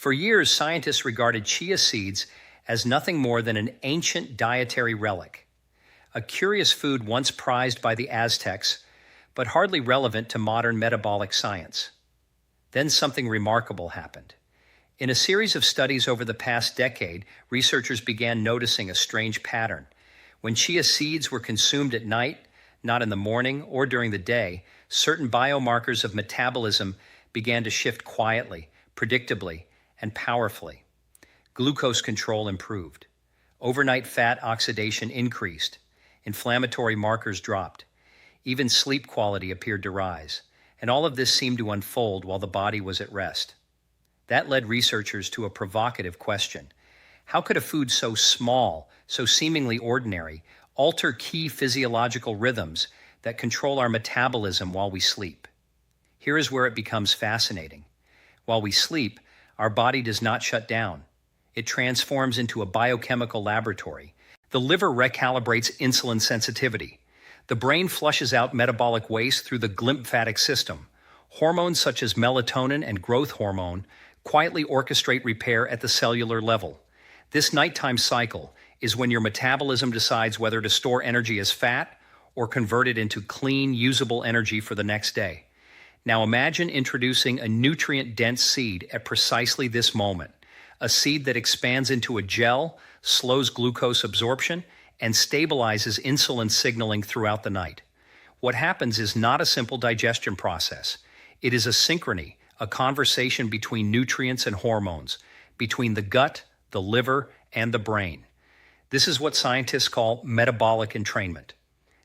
For years, scientists regarded chia seeds as nothing more than an ancient dietary relic, a curious food once prized by the Aztecs, but hardly relevant to modern metabolic science. Then something remarkable happened. In a series of studies over the past decade, researchers began noticing a strange pattern. When chia seeds were consumed at night, not in the morning or during the day, certain biomarkers of metabolism began to shift quietly, predictably, and powerfully. Glucose control improved. Overnight fat oxidation increased. Inflammatory markers dropped. Even sleep quality appeared to rise. And all of this seemed to unfold while the body was at rest. That led researchers to a provocative question. How could a food so small, so seemingly ordinary, alter key physiological rhythms that control our metabolism while we sleep? Here is where it becomes fascinating. While we sleep, our body does not shut down. It transforms into a biochemical laboratory. The liver recalibrates insulin sensitivity. The brain flushes out metabolic waste through the glymphatic system. Hormones such as melatonin and growth hormone quietly orchestrate repair at the cellular level. This nighttime cycle is when your metabolism decides whether to store energy as fat or convert it into clean, usable energy for the next day. Now imagine introducing a nutrient-dense seed at precisely this moment, a seed that expands into a gel, slows glucose absorption, and stabilizes insulin signaling throughout the night. What happens is not a simple digestion process. It is a synchrony, a conversation between nutrients and hormones, between the gut, the liver, and the brain. This is what scientists call metabolic entrainment,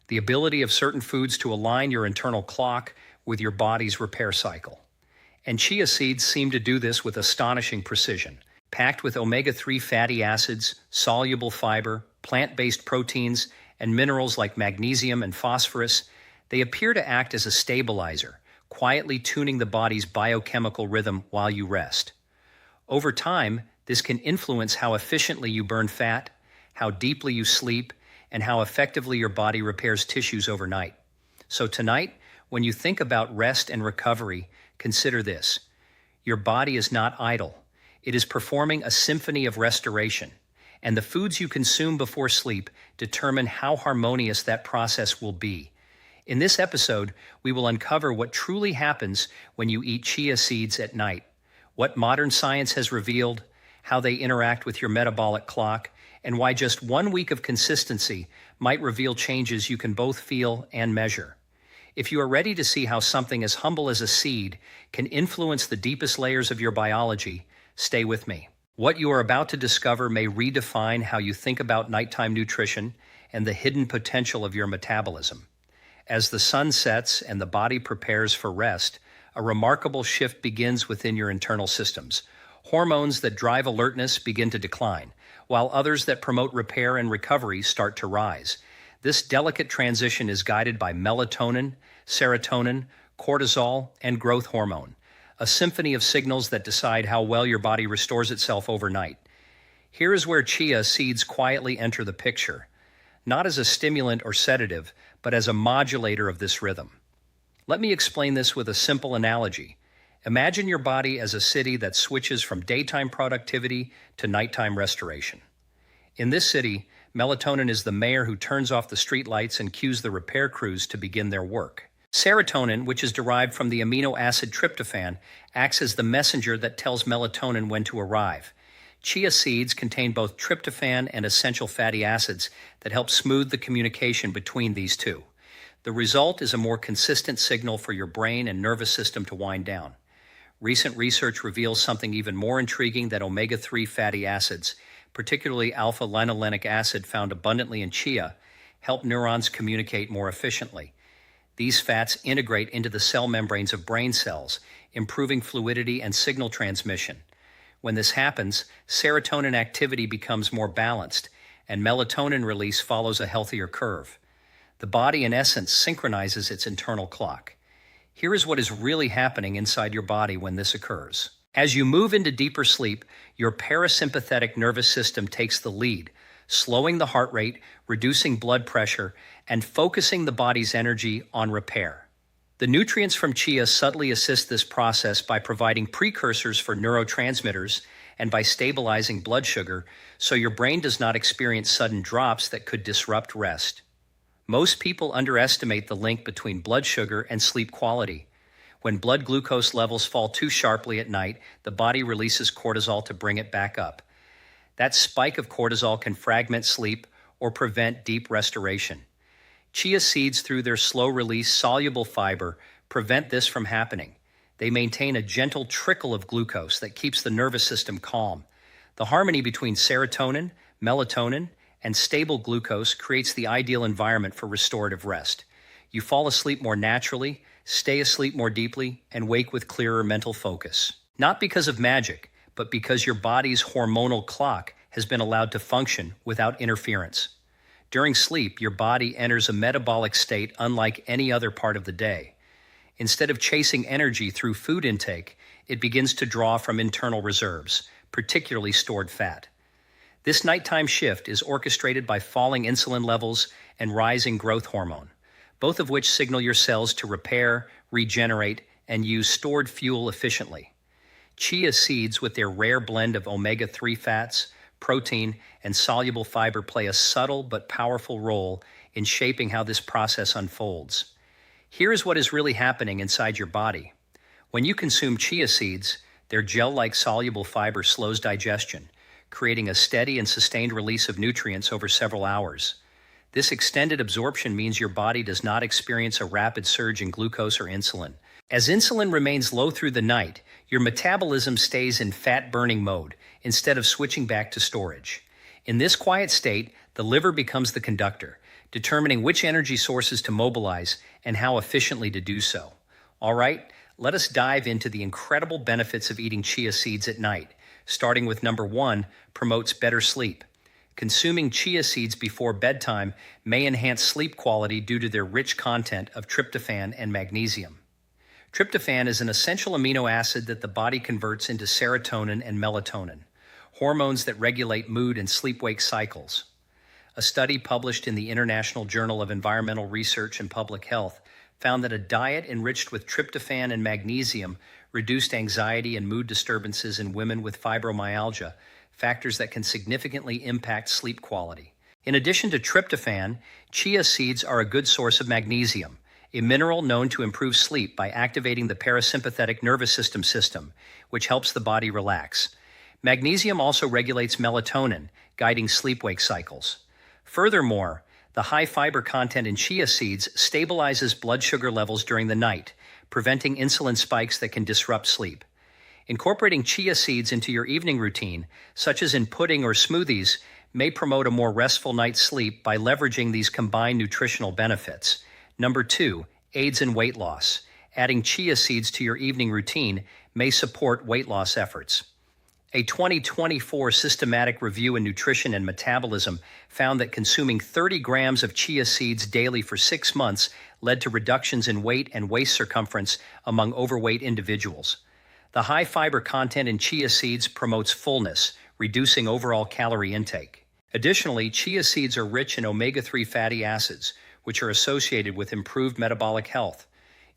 the ability of certain foods to align your internal clock with your body's repair cycle. And chia seeds seem to do this with astonishing precision. Packed with omega-3 fatty acids, soluble fiber, plant-based proteins, and minerals like magnesium and phosphorus, they appear to act as a stabilizer, quietly tuning the body's biochemical rhythm while you rest. Over time, this can influence how efficiently you burn fat, how deeply you sleep, and how effectively your body repairs tissues overnight. So tonight, when you think about rest and recovery, consider this. Your body is not idle. It is performing a symphony of restoration, and the foods you consume before sleep determine how harmonious that process will be. In this episode, we will uncover what truly happens when you eat chia seeds at night, what modern science has revealed, how they interact with your metabolic clock, and why just 1 week of consistency might reveal changes you can both feel and measure. If you are ready to see how something as humble as a seed can influence the deepest layers of your biology, stay with me. What you are about to discover may redefine how you think about nighttime nutrition and the hidden potential of your metabolism. As the sun sets and the body prepares for rest, a remarkable shift begins within your internal systems. Hormones that drive alertness begin to decline, while others that promote repair and recovery start to rise. This delicate transition is guided by melatonin, serotonin, cortisol, and growth hormone, a symphony of signals that decide how well your body restores itself overnight. Here is where chia seeds quietly enter the picture, not as a stimulant or sedative, but as a modulator of this rhythm. Let me explain this with a simple analogy. Imagine your body as a city that switches from daytime productivity to nighttime restoration. In this city, melatonin is the mayor who turns off the streetlights and cues the repair crews to begin their work. Serotonin, which is derived from the amino acid tryptophan, acts as the messenger that tells melatonin when to arrive. Chia seeds contain both tryptophan and essential fatty acids that help smooth the communication between these two. The result is a more consistent signal for your brain and nervous system to wind down. Recent research reveals something even more intriguing: that omega-3 fatty acids, particularly alpha-linolenic acid found abundantly in chia, help neurons communicate more efficiently. These fats integrate into the cell membranes of brain cells, improving fluidity and signal transmission. When this happens, serotonin activity becomes more balanced, and melatonin release follows a healthier curve. The body, in essence, synchronizes its internal clock. Here is what is really happening inside your body when this occurs. As you move into deeper sleep, your parasympathetic nervous system takes the lead, slowing the heart rate, reducing blood pressure, and focusing the body's energy on repair. The nutrients from chia subtly assist this process by providing precursors for neurotransmitters and by stabilizing blood sugar so your brain does not experience sudden drops that could disrupt rest. Most people underestimate the link between blood sugar and sleep quality. When blood glucose levels fall too sharply at night, the body releases cortisol to bring it back up. That spike of cortisol can fragment sleep or prevent deep restoration. Chia seeds, through their slow-release soluble fiber, prevent this from happening. They maintain a gentle trickle of glucose that keeps the nervous system calm. The harmony between serotonin, melatonin, and stable glucose creates the ideal environment for restorative rest. You fall asleep more naturally, stay asleep more deeply, and wake with clearer mental focus. Not because of magic, but because your body's hormonal clock has been allowed to function without interference. During sleep, your body enters a metabolic state unlike any other part of the day. Instead of chasing energy through food intake, it begins to draw from internal reserves, particularly stored fat. This nighttime shift is orchestrated by falling insulin levels and rising growth hormone, both of which signal your cells to repair, regenerate, and use stored fuel efficiently. Chia seeds, with their rare blend of omega-3 fats, protein, and soluble fiber, play a subtle but powerful role in shaping how this process unfolds. Here is what is really happening inside your body. When you consume chia seeds, their gel-like soluble fiber slows digestion, creating a steady and sustained release of nutrients over several hours. This extended absorption means your body does not experience a rapid surge in glucose or insulin. As insulin remains low through the night, your metabolism stays in fat-burning mode instead of switching back to storage. In this quiet state, the liver becomes the conductor, determining which energy sources to mobilize and how efficiently to do so. All right, let us dive into the incredible benefits of eating chia seeds at night, starting with number 1, promotes better sleep. Consuming chia seeds before bedtime may enhance sleep quality due to their rich content of tryptophan and magnesium. Tryptophan is an essential amino acid that the body converts into serotonin and melatonin, hormones that regulate mood and sleep-wake cycles. A study published in the International Journal of Environmental Research and Public Health found that a diet enriched with tryptophan and magnesium reduced anxiety and mood disturbances in women with fibromyalgia, factors that can significantly impact sleep quality. In addition to tryptophan, chia seeds are a good source of magnesium, a mineral known to improve sleep by activating the parasympathetic nervous system, which helps the body relax. Magnesium also regulates melatonin, guiding sleep-wake cycles. Furthermore, the high fiber content in chia seeds stabilizes blood sugar levels during the night, preventing insulin spikes that can disrupt sleep. Incorporating chia seeds into your evening routine, such as in pudding or smoothies, may promote a more restful night's sleep by leveraging these combined nutritional benefits. Number 2, aids in weight loss. Adding chia seeds to your evening routine may support weight loss efforts. A 2024 systematic review in nutrition and metabolism found that consuming 30 grams of chia seeds daily for 6 months led to reductions in weight and waist circumference among overweight individuals. The high fiber content in chia seeds promotes fullness, reducing overall calorie intake. Additionally, chia seeds are rich in omega-3 fatty acids, which are associated with improved metabolic health.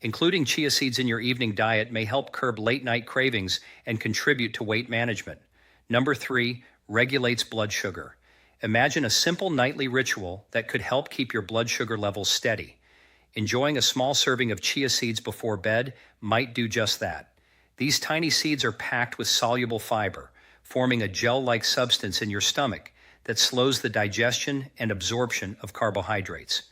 Including chia seeds in your evening diet may help curb late-night cravings and contribute to weight management. Number 3, regulates blood sugar. Imagine a simple nightly ritual that could help keep your blood sugar levels steady. Enjoying a small serving of chia seeds before bed might do just that. These tiny seeds are packed with soluble fiber, forming a gel-like substance in your stomach that slows the digestion and absorption of carbohydrates.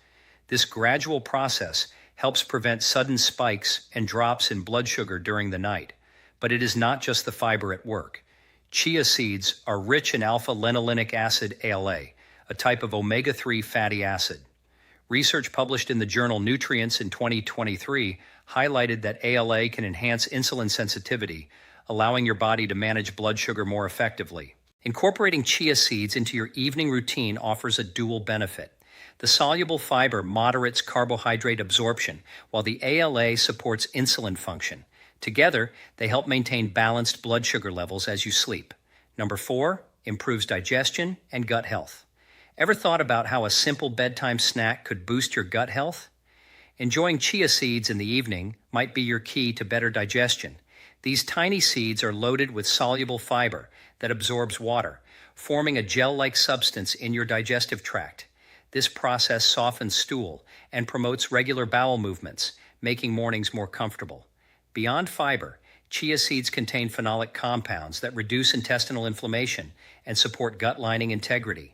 This gradual process helps prevent sudden spikes and drops in blood sugar during the night. But it is not just the fiber at work. Chia seeds are rich in alpha-linolenic acid, ALA, a type of omega-3 fatty acid. Research published in the journal Nutrients in 2023 highlighted that ALA can enhance insulin sensitivity, allowing your body to manage blood sugar more effectively. Incorporating chia seeds into your evening routine offers a dual benefit. The soluble fiber moderates carbohydrate absorption, while the ALA supports insulin function. Together, they help maintain balanced blood sugar levels as you sleep. Number 4, improves digestion and gut health. Ever thought about how a simple bedtime snack could boost your gut health? Enjoying chia seeds in the evening might be your key to better digestion. These tiny seeds are loaded with soluble fiber that absorbs water, forming a gel-like substance in your digestive tract. This process softens stool and promotes regular bowel movements, making mornings more comfortable. Beyond fiber, chia seeds contain phenolic compounds that reduce intestinal inflammation and support gut lining integrity.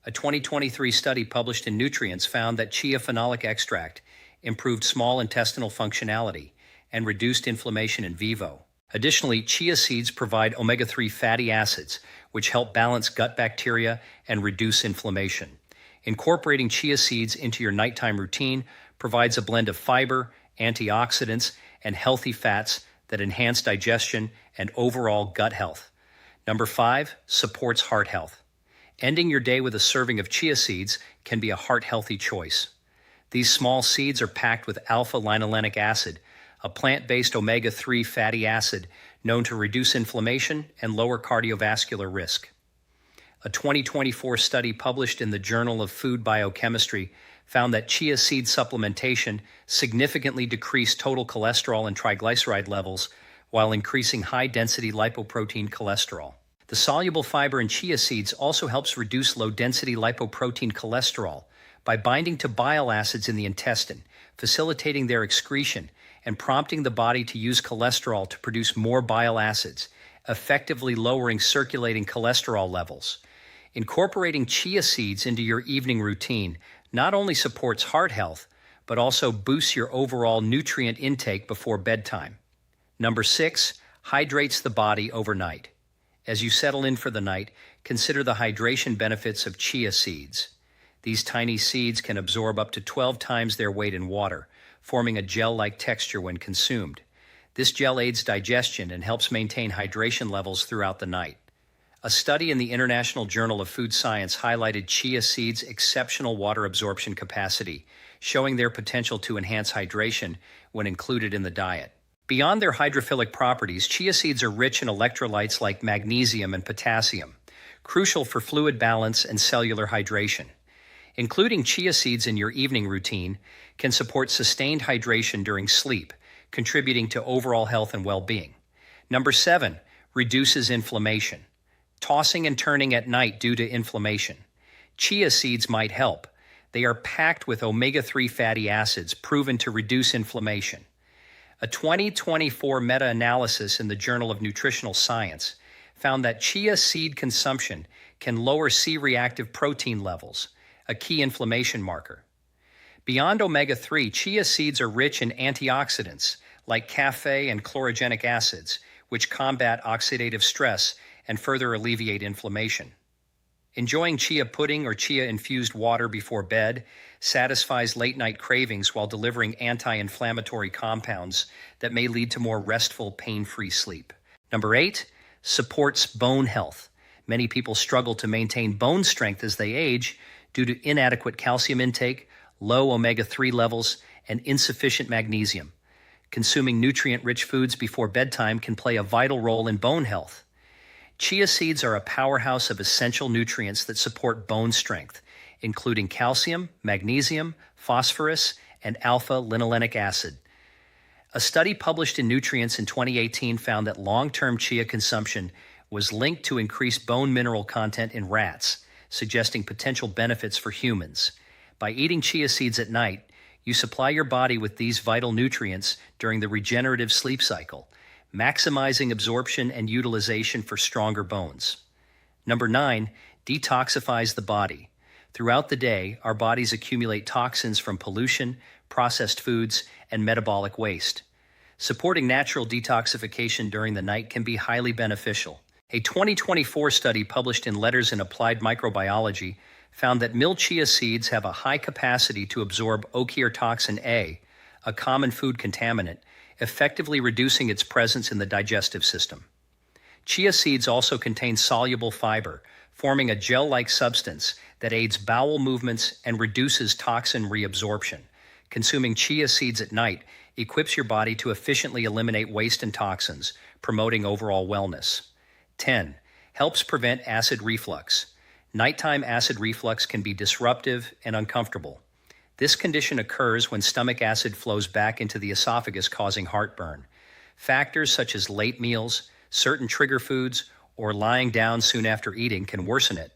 A 2023 study published in Nutrients found that chia phenolic extract improved small intestinal functionality and reduced inflammation in vivo. Additionally, chia seeds provide omega-3 fatty acids, which help balance gut bacteria and reduce inflammation. Incorporating chia seeds into your nighttime routine provides a blend of fiber, antioxidants, and healthy fats that enhance digestion and overall gut health. Number 5, supports heart health. Ending your day with a serving of chia seeds can be a heart-healthy choice. These small seeds are packed with alpha-linolenic acid, a plant-based omega-3 fatty acid known to reduce inflammation and lower cardiovascular risk. A 2024 study published in the Journal of Food Biochemistry found that chia seed supplementation significantly decreased total cholesterol and triglyceride levels while increasing high-density lipoprotein cholesterol. The soluble fiber in chia seeds also helps reduce low-density lipoprotein cholesterol by binding to bile acids in the intestine, facilitating their excretion and prompting the body to use cholesterol to produce more bile acids, effectively lowering circulating cholesterol levels. Incorporating chia seeds into your evening routine not only supports heart health, but also boosts your overall nutrient intake before bedtime. Number 6, hydrates the body overnight. As you settle in for the night, consider the hydration benefits of chia seeds. These tiny seeds can absorb up to 12 times their weight in water, forming a gel-like texture when consumed. This gel aids digestion and helps maintain hydration levels throughout the night. A study in the International Journal of Food Science highlighted chia seeds' exceptional water absorption capacity, showing their potential to enhance hydration when included in the diet. Beyond their hydrophilic properties, chia seeds are rich in electrolytes like magnesium and potassium, crucial for fluid balance and cellular hydration. Including chia seeds in your evening routine can support sustained hydration during sleep, contributing to overall health and well-being. Number 7, reduces inflammation. Tossing and turning at night due to inflammation. Chia seeds might help. They are packed with omega-3 fatty acids proven to reduce inflammation. A 2024 meta-analysis in the Journal of Nutritional Science found that chia seed consumption can lower C-reactive protein levels, a key inflammation marker. Beyond omega-3, chia seeds are rich in antioxidants like caffeine and chlorogenic acids, which combat oxidative stress and further alleviate inflammation. Enjoying chia pudding or chia-infused water before bed satisfies late-night cravings while delivering anti-inflammatory compounds that may lead to more restful, pain-free sleep. Number 8, supports bone health. Many people struggle to maintain bone strength as they age due to inadequate calcium intake, low omega-3 levels, and insufficient magnesium. Consuming nutrient-rich foods before bedtime can play a vital role in bone health. Chia seeds are a powerhouse of essential nutrients that support bone strength, including calcium, magnesium, phosphorus, and alpha-linolenic acid. A study published in Nutrients in 2018 found that long-term chia consumption was linked to increased bone mineral content in rats, suggesting potential benefits for humans. By eating chia seeds at night, you supply your body with these vital nutrients during the regenerative sleep cycle, maximizing absorption and utilization for stronger bones. Number 9, detoxifies the body. Throughout the day, our bodies accumulate toxins from pollution, processed foods, and metabolic waste. Supporting natural detoxification during the night can be highly beneficial. A 2024 study published in Letters in Applied Microbiology found that milled chia seeds have a high capacity to absorb ochratoxin A, a common food contaminant, effectively reducing its presence in the digestive system. Chia seeds also contain soluble fiber, forming a gel-like substance that aids bowel movements and reduces toxin reabsorption. Consuming chia seeds at night equips your body to efficiently eliminate waste and toxins, promoting overall wellness. 10. Helps prevent acid reflux. Nighttime acid reflux can be disruptive and uncomfortable. This condition occurs when stomach acid flows back into the esophagus, causing heartburn. Factors such as late meals, certain trigger foods, or lying down soon after eating can worsen it.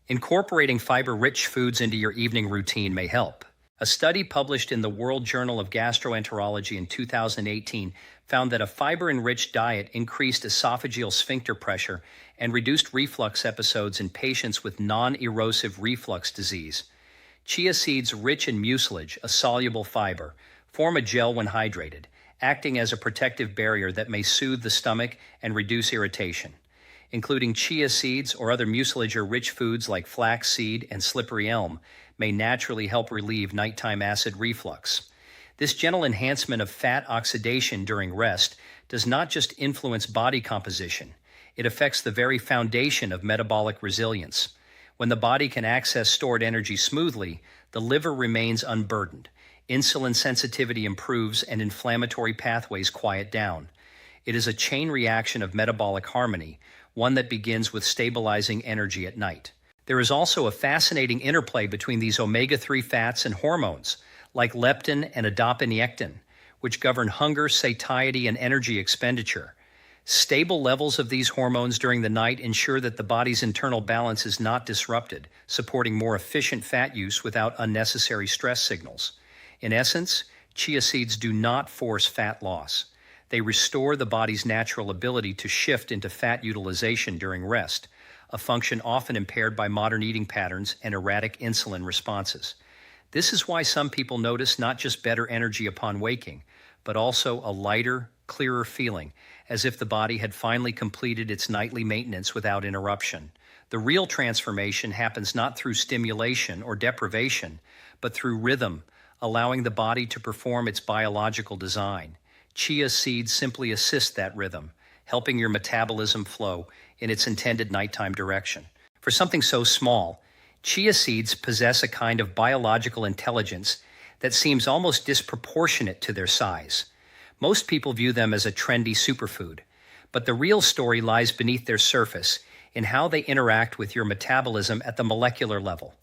Incorporating fiber-rich foods into your evening routine may help. A study published in the World Journal of Gastroenterology in 2018 found that a fiber-enriched diet increased esophageal sphincter pressure and reduced reflux episodes in patients with non-erosive reflux disease. Chia seeds rich in mucilage, a soluble fiber, form a gel when hydrated, acting as a protective barrier that may soothe the stomach and reduce irritation. Including chia seeds or other mucilage-rich foods like flax seed and slippery elm may naturally help relieve nighttime acid reflux. This gentle enhancement of fat oxidation during rest does not just influence body composition, it affects the very foundation of metabolic resilience. When the body can access stored energy smoothly, the liver remains unburdened, insulin sensitivity improves, and inflammatory pathways quiet down. It is a chain reaction of metabolic harmony, one that begins with stabilizing energy at night. There is also a fascinating interplay between these omega-3 fats and hormones, like leptin and adiponectin, which govern hunger, satiety, and energy expenditure. Stable levels of these hormones during the night ensure that the body's internal balance is not disrupted, supporting more efficient fat use without unnecessary stress signals. In essence, chia seeds do not force fat loss. They restore the body's natural ability to shift into fat utilization during rest, a function often impaired by modern eating patterns and erratic insulin responses. This is why some people notice not just better energy upon waking, but also a lighter, clearer feeling, as if the body had finally completed its nightly maintenance without interruption. The real transformation happens not through stimulation or deprivation, but through rhythm, allowing the body to perform its biological design. Chia seeds simply assist that rhythm, helping your metabolism flow in its intended nighttime direction. For something so small, chia seeds possess a kind of biological intelligence that seems almost disproportionate to their size. Most people view them as a trendy superfood, but the real story lies beneath their surface in how they interact with your metabolism at the molecular level.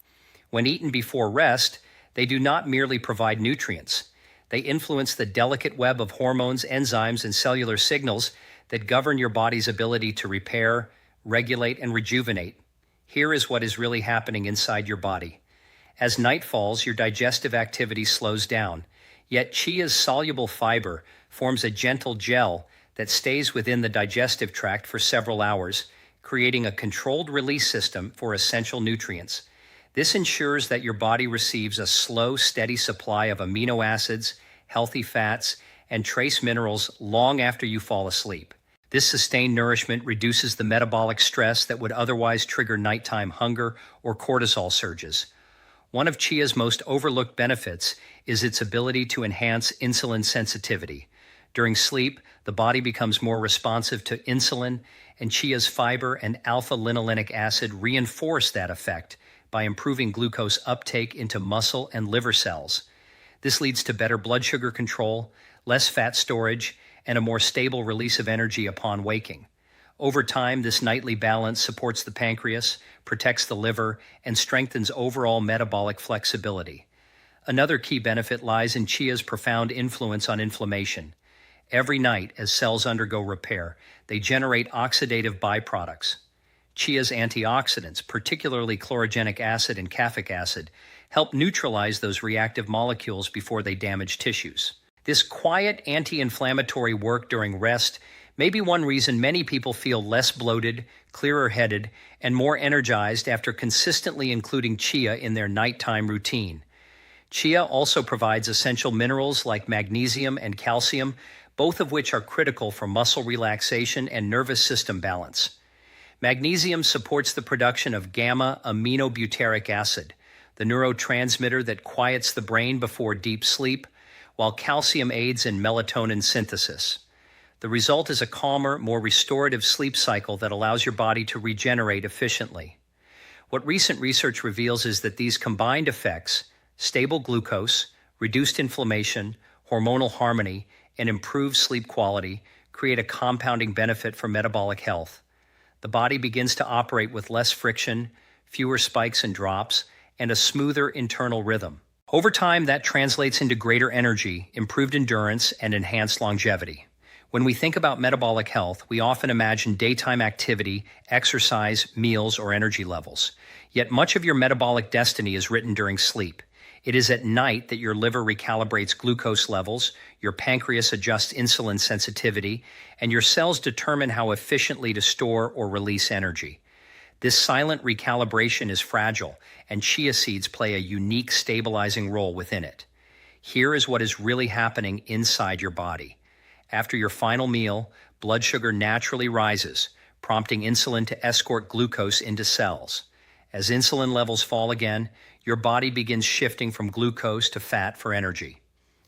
When eaten before rest, they do not merely provide nutrients. They influence the delicate web of hormones, enzymes, and cellular signals that govern your body's ability to repair, regulate, and rejuvenate. Here is what is really happening inside your body. As night falls, your digestive activity slows down, yet chia's soluble fiber forms a gentle gel that stays within the digestive tract for several hours, creating a controlled release system for essential nutrients. This ensures that your body receives a slow, steady supply of amino acids, healthy fats, and trace minerals long after you fall asleep. This sustained nourishment reduces the metabolic stress that would otherwise trigger nighttime hunger or cortisol surges. One of chia's most overlooked benefits is its ability to enhance insulin sensitivity. During sleep, the body becomes more responsive to insulin, and chia's fiber and alpha-linolenic acid reinforce that effect by improving glucose uptake into muscle and liver cells. This leads to better blood sugar control, less fat storage, and a more stable release of energy upon waking. Over time, this nightly balance supports the pancreas, protects the liver, and strengthens overall metabolic flexibility. Another key benefit lies in chia's profound influence on inflammation. Every night, as cells undergo repair, they generate oxidative byproducts. Chia's antioxidants, particularly chlorogenic acid and caffeic acid, help neutralize those reactive molecules before they damage tissues. This quiet anti-inflammatory work during rest may be one reason many people feel less bloated, clearer-headed, and more energized after consistently including chia in their nighttime routine. Chia also provides essential minerals like magnesium and calcium, both of which are critical for muscle relaxation and nervous system balance. Magnesium supports the production of gamma-aminobutyric acid, the neurotransmitter that quiets the brain before deep sleep, while calcium aids in melatonin synthesis. The result is a calmer, more restorative sleep cycle that allows your body to regenerate efficiently. What recent research reveals is that these combined effects, stable glucose, reduced inflammation, hormonal harmony, and improved sleep quality, create a compounding benefit for metabolic health. The body begins to operate with less friction, fewer spikes and drops, and a smoother internal rhythm. Over time, that translates into greater energy, improved endurance, and enhanced longevity. When we think about metabolic health, we often imagine daytime activity, exercise, meals, or energy levels. Yet much of your metabolic destiny is written during sleep. It is at night that your liver recalibrates glucose levels, your pancreas adjusts insulin sensitivity, and your cells determine how efficiently to store or release energy. This silent recalibration is fragile, and chia seeds play a unique stabilizing role within it. Here is what is really happening inside your body. After your final meal, blood sugar naturally rises, prompting insulin to escort glucose into cells. As insulin levels fall again, your body begins shifting from glucose to fat for energy.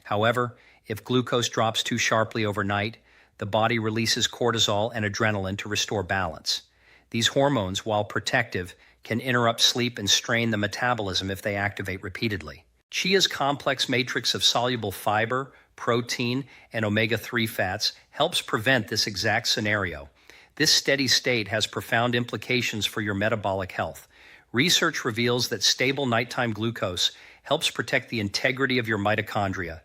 However, if glucose drops too sharply overnight, the body releases cortisol and adrenaline to restore balance. These hormones, while protective, can interrupt sleep and strain the metabolism if they activate repeatedly. Chia's complex matrix of soluble fiber, protein, and omega-3 fats helps prevent this exact scenario. This steady state has profound implications for your metabolic health. Research reveals that stable nighttime glucose helps protect the integrity of your mitochondria,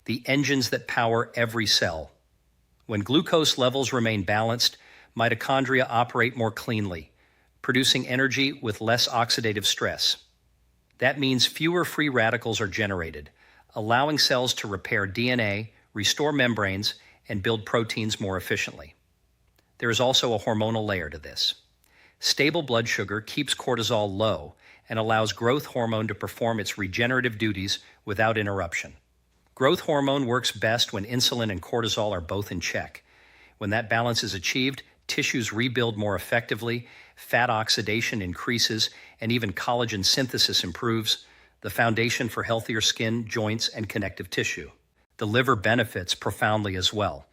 the engines that power every cell. When glucose levels remain balanced, mitochondria operate more cleanly, producing energy with less oxidative stress. That means fewer free radicals are generated, allowing cells to repair DNA, restore membranes, and build proteins more efficiently. There is also a hormonal layer to this. Stable blood sugar keeps cortisol low and allows growth hormone to perform its regenerative duties without interruption. Growth hormone works best when insulin and cortisol are both in check. When that balance is achieved, tissues rebuild more effectively, fat oxidation increases, and even collagen synthesis improves, the foundation for healthier skin, joints, and connective tissue. The liver benefits profoundly as well.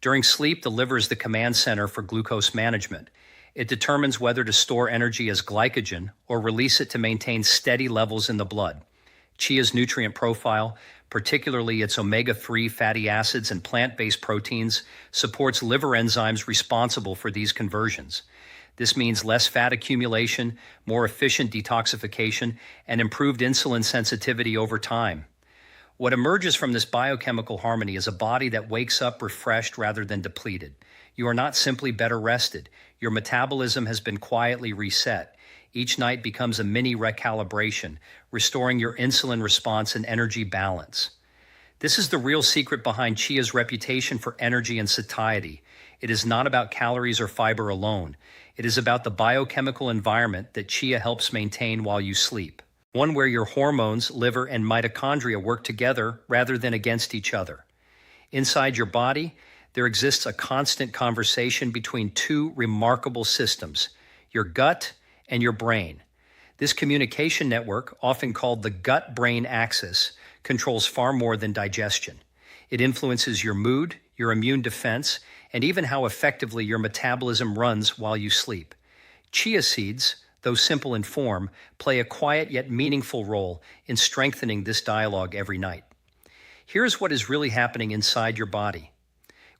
During sleep, the liver is the command center for glucose management. It determines whether to store energy as glycogen or release it to maintain steady levels in the blood. Chia's nutrient profile, particularly its omega-3 fatty acids and plant-based proteins, supports liver enzymes responsible for these conversions. This means less fat accumulation, more efficient detoxification, and improved insulin sensitivity over time. What emerges from this biochemical harmony is a body that wakes up refreshed rather than depleted. You are not simply better rested. Your metabolism has been quietly reset. Each night becomes a mini recalibration, restoring your insulin response and energy balance. This is the real secret behind Chia's reputation for energy and satiety. It is not about calories or fiber alone. It is about the biochemical environment that Chia helps maintain while you sleep. One where your hormones, liver, and mitochondria work together rather than against each other. Inside your body, there exists a constant conversation between two remarkable systems, your gut and your brain. This communication network, often called the gut-brain axis, controls far more than digestion. It influences your mood, your immune defense, and even how effectively your metabolism runs while you sleep. Chia seeds, though simple in form, play a quiet yet meaningful role in strengthening this dialogue every night. Here's what is really happening inside your body.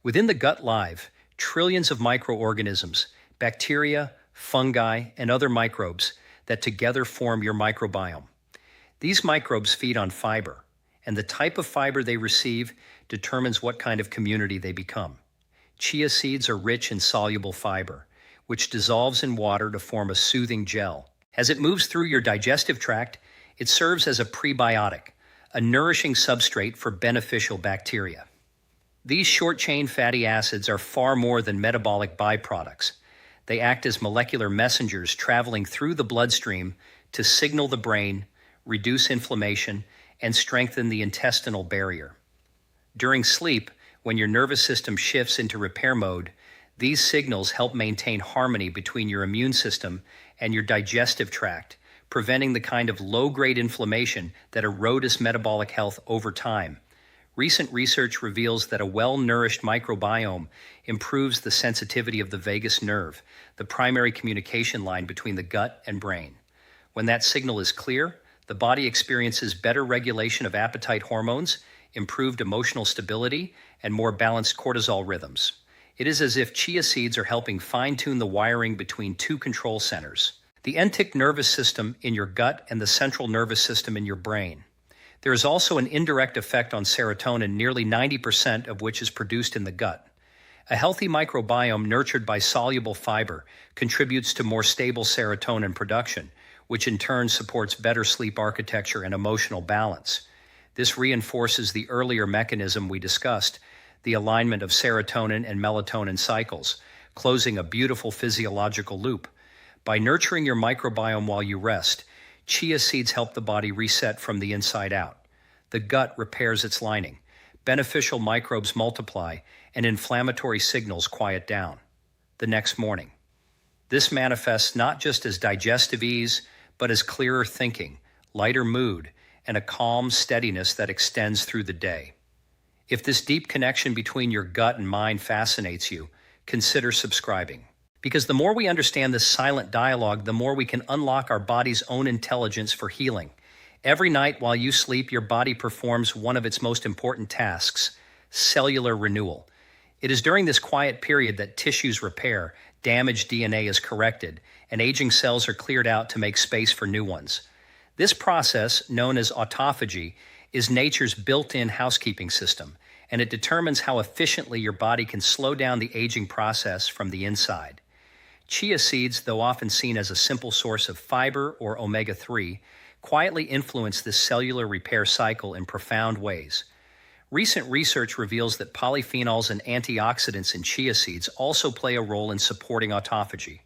Within the gut live, trillions of microorganisms, bacteria, fungi, and other microbes that together form your microbiome. These microbes feed on fiber, and the type of fiber they receive determines what kind of community they become. Chia seeds are rich in soluble fiber, which dissolves in water to form a soothing gel. As it moves through your digestive tract, it serves as a prebiotic, a nourishing substrate for beneficial bacteria. These short-chain fatty acids are far more than metabolic byproducts. They act as molecular messengers traveling through the bloodstream to signal the brain, reduce inflammation, and strengthen the intestinal barrier. During sleep, when your nervous system shifts into repair mode, these signals help maintain harmony between your immune system and your digestive tract, preventing the kind of low-grade inflammation that erodes metabolic health over time. Recent research reveals that a well-nourished microbiome improves the sensitivity of the vagus nerve, the primary communication line between the gut and brain. When that signal is clear, the body experiences better regulation of appetite hormones, improved emotional stability, and more balanced cortisol rhythms. It is as if chia seeds are helping fine-tune the wiring between two control centers, the enteric nervous system in your gut and the central nervous system in your brain. There is also an indirect effect on serotonin, nearly 90% of which is produced in the gut. A healthy microbiome nurtured by soluble fiber contributes to more stable serotonin production, which in turn supports better sleep architecture and emotional balance. This reinforces the earlier mechanism we discussed, the alignment of serotonin and melatonin cycles, closing a beautiful physiological loop. By nurturing your microbiome while you rest, chia seeds help the body reset from the inside out. The gut repairs its lining. Beneficial microbes multiply, and inflammatory signals quiet down. The next morning. This manifests not just as digestive ease, but as clearer thinking, lighter mood, and a calm steadiness that extends through the day. If this deep connection between your gut and mind fascinates you, consider subscribing. Because the more we understand this silent dialogue, the more we can unlock our body's own intelligence for healing. Every night while you sleep, your body performs one of its most important tasks, cellular renewal. It is during this quiet period that tissues repair, damaged DNA is corrected, and aging cells are cleared out to make space for new ones. This process, known as autophagy, is nature's built-in housekeeping system, and it determines how efficiently your body can slow down the aging process from the inside. Chia seeds, though often seen as a simple source of fiber or omega-3, quietly influence this cellular repair cycle in profound ways. Recent research reveals that polyphenols and antioxidants in chia seeds also play a role in supporting autophagy.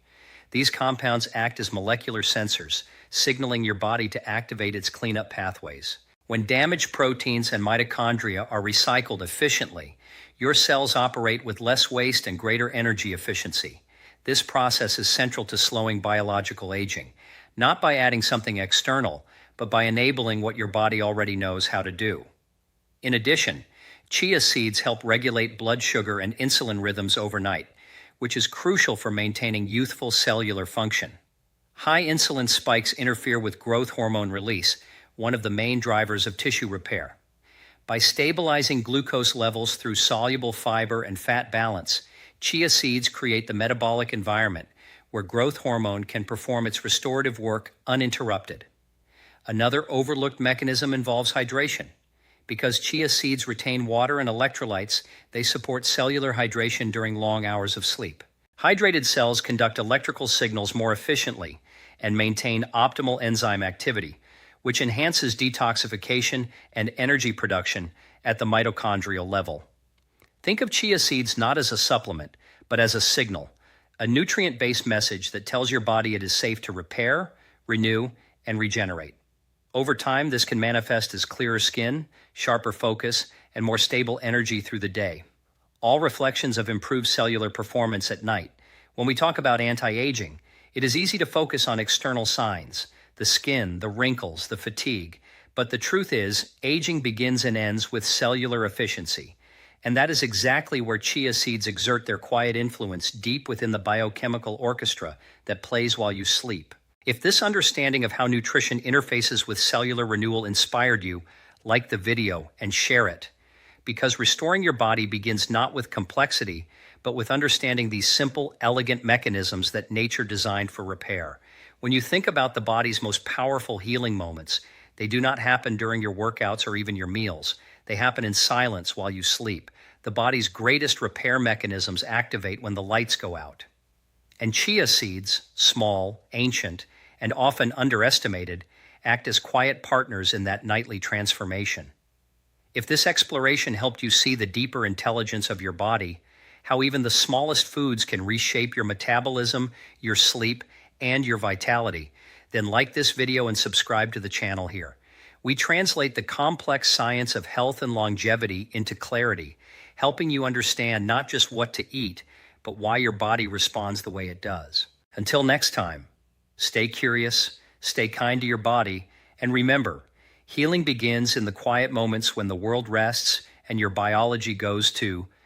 These compounds act as molecular sensors, signaling your body to activate its cleanup pathways. When damaged proteins and mitochondria are recycled efficiently, your cells operate with less waste and greater energy efficiency. This process is central to slowing biological aging, not by adding something external, but by enabling what your body already knows how to do. In addition, chia seeds help regulate blood sugar and insulin rhythms overnight, which is crucial for maintaining youthful cellular function. High insulin spikes interfere with growth hormone release, one of the main drivers of tissue repair. By stabilizing glucose levels through soluble fiber and fat balance, chia seeds create the metabolic environment where growth hormone can perform its restorative work uninterrupted. Another overlooked mechanism involves hydration. Because chia seeds retain water and electrolytes, they support cellular hydration during long hours of sleep. Hydrated cells conduct electrical signals more efficiently and maintain optimal enzyme activity, which enhances detoxification and energy production at the mitochondrial level. Think of chia seeds not as a supplement, but as a signal, a nutrient-based message that tells your body it is safe to repair, renew, and regenerate. Over time, this can manifest as clearer skin, sharper focus, and more stable energy through the day. All reflections of improved cellular performance at night. When we talk about anti-aging, it is easy to focus on external signs, the skin, the wrinkles, the fatigue. But the truth is, aging begins and ends with cellular efficiency. And that is exactly where chia seeds exert their quiet influence deep within the biochemical orchestra that plays while you sleep. If this understanding of how nutrition interfaces with cellular renewal inspired you, like the video and share it. Because restoring your body begins not with complexity, but with understanding these simple, elegant mechanisms that nature designed for repair. When you think about the body's most powerful healing moments, they do not happen during your workouts or even your meals. They happen in silence while you sleep. The body's greatest repair mechanisms activate when the lights go out. And chia seeds, small, ancient, and often underestimated, act as quiet partners in that nightly transformation. If this exploration helped you see the deeper intelligence of your body, how even the smallest foods can reshape your metabolism, your sleep, and your vitality, then like this video and subscribe to the channel here. We translate the complex science of health and longevity into clarity, helping you understand not just what to eat, but why your body responds the way it does. Until next time, stay curious, stay kind to your body, and remember, healing begins in the quiet moments when the world rests and your biology goes to